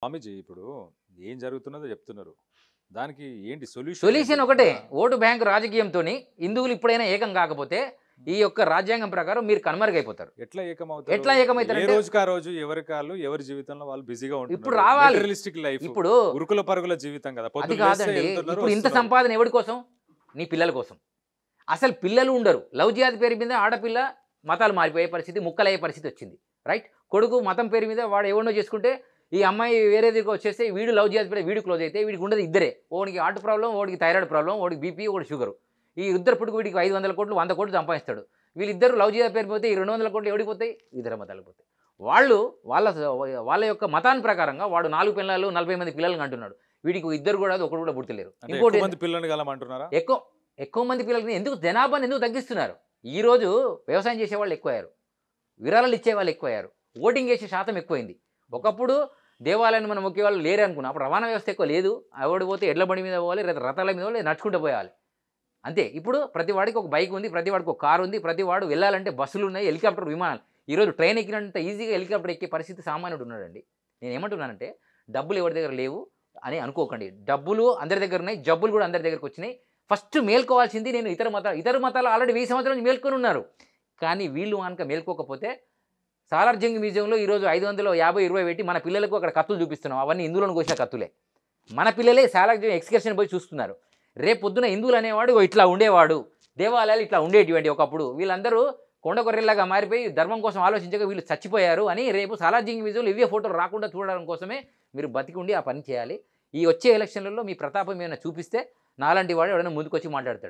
స్వామీజీ ఇప్పుడు ఏం జరుగుతున్నదో చెప్తున్నారు. దానికి ఏంటి సొల్యూషన్ ఏంటి? సొల్యూషన్ ఒకటే. ఓటు బ్యాంక్ రాజకీయంతోని హిందువులు ఇప్పుడైనా ఏకం కాకపోతే ఈ యొక్క రాజ్యాంగం ప్రకారం మీరు కనుమరుగైపోతారు. ఎట్లా ఏకమవుతారు? ఎట్లా ఏ ఏకమవుతారంటే రోజుకి ఆ రోజు ఎవరి కాళ్ళు ఎవరి జీవితంలో వాళ్ళు బిజీగా ఇప్పుడు ఉంటున్నారు. రావాలి. Materialistic life. ఇప్పుడు ఉరుకుల పరుగుల జీవితం కదా. అది పొద్దున్న లేస్తే కాదండి. వెళ్తున్నారు, ఇప్పుడు ఇంత వస్తున్నారు. సంపాదన ఎవడి కోసం? నీ పిల్లల కోసం. అసలు పిల్లలు ఉండరు. లవ్ జిహాద్ పేరు మీద ఆడపిల్ల మతాలు మారిపోయే పరిస్థితి, ముక్కలయ్యే పరిస్థితి వచ్చింది. రైట్? కొడుకు మతం పేరు మీద వాడు ఎవరినో చేసుకుంటే ఈ అమ్మాయి వేరే దగ్గర వచ్చేస్తే వీడు లవ్ జిహాద్ పేరు వీడు క్లోజ్ అయితే వీడికి ఉండదు ఇద్దరే. ఓడికి హార్ట్ ప్రాబ్లం, ఓడికి థైరాయిడ్ ప్రాబ్లం, ఓడికి బీపీ, ఓడి షుగర్. ఈ ఇద్దరు పుట్టుకు వీడికి 500 కోట్లు 100 కోట్లు సంపాదిస్తాడు. వీళ్ళిద్దరు లవ్ జిహాద్ పేరు పోతే ఈ 200 కోట్లు ఎవడికి పోతాయి? ఇతర మతాలకు పోతాయి. వాళ్ళు వాళ్ళ యొక్క మతాన్ని ప్రకారంగా వాడు 4 పిల్లలు 40 మంది పిల్లల్ని అంటున్నాడు. వీడికి ఇద్దరు కూడా ఒకడు కూడా పుడతలేరు. అంటే ఇంకోటి ఎక్కువ మంది పిల్లల్ని కలమంటున్నారా? ఎక్కువ మంది పిల్లలకి ఎందుకు జనాభాని ఎందుకు తగ్గిస్తున్నారు? ఈరోజు వ్యవసాయం చేసేవాళ్ళు ఎక్కువయ్యారు, విరాళాలు ఇచ్చేవాళ్ళు ఎక్కువయ్యారు, ఓటింగ్ చేసే శాతం ఎక్కువైంది. ఒకప్పుడు దేవాలయాన్ని మనం మొక్కే వాళ్ళు లేరు అనుకున్నాం. అప్పుడు రవాణా వ్యవస్థ ఎక్కువ లేదు. ఎవడు పోతే ఎడ్ల బండి మీద పోవాలి, లేదా రథాల మీద పోవాలి, నడుచుకుంటూ పోయాలి అంతే. ఇప్పుడు ప్రతి వాడికి ఒక బైక్ ఉంది, ప్రతి వాడికి ఒక కారు ఉంది, ప్రతి వాడు వెళ్ళాలంటే బస్సులు ఉన్నాయి, హెలికాప్టర్, విమానాలు. ఈరోజు ట్రైన్ ఎక్కినంత ఈజీగా హెలికాప్టర్ ఎక్కే పరిస్థితి సామాన్యుడు ఉన్నాడండి. నేను ఏమంటున్నానంటే డబ్బులు ఎవరి దగ్గర లేవు అని అనుకోకండి. డబ్బులు అందరి దగ్గర ఉన్నాయి, జబ్బులు కూడా అందరి దగ్గరకు వచ్చినాయి. ఫస్ట్ మేల్కోవాల్సింది నేను ఇతర మతాలు ఆల్రెడీ 1000 సంవత్సరాల నుంచి మేల్కొని ఉన్నారు. కానీ వీళ్ళు కనుక మేల్కోకపోతే సాలార్జంగ్ మ్యూజియంలో ఈరోజు 550, 20 పెట్టి మన పిల్లలకు అక్కడ కత్తులు చూపిస్తున్నాం. అవన్నీ హిందువులను కోసిన కత్తులే. మన పిల్లలే సాలార్జంగ్ ఎక్స్కర్షన్ పోయి చూస్తున్నారు. రేపు పొద్దున హిందువులు అనేవాడు ఇట్లా ఉండేవాడు, దేవాలయాలు ఇట్లా ఉండేటివంటి ఒకప్పుడు. వీళ్ళందరూ కొండ కొర్రెల్లాగా మారిపోయి ధర్మం కోసం ఆలోచించగా వీళ్ళు చచ్చిపోయారు అని రేపు సాలార్జంగ్ మ్యూజియంలో ఇవే ఫోటోలు రాకుండా చూడడం కోసమే మీరు బతికి ఉండి ఆ పని చేయాలి. ఈ వచ్చే ఎలక్షన్లలో మీ ప్రతాపం ఏమైనా చూపిస్తే నాలాంటి వాడు ఎవరైనా ముందుకొచ్చి మాట్లాడతాడు.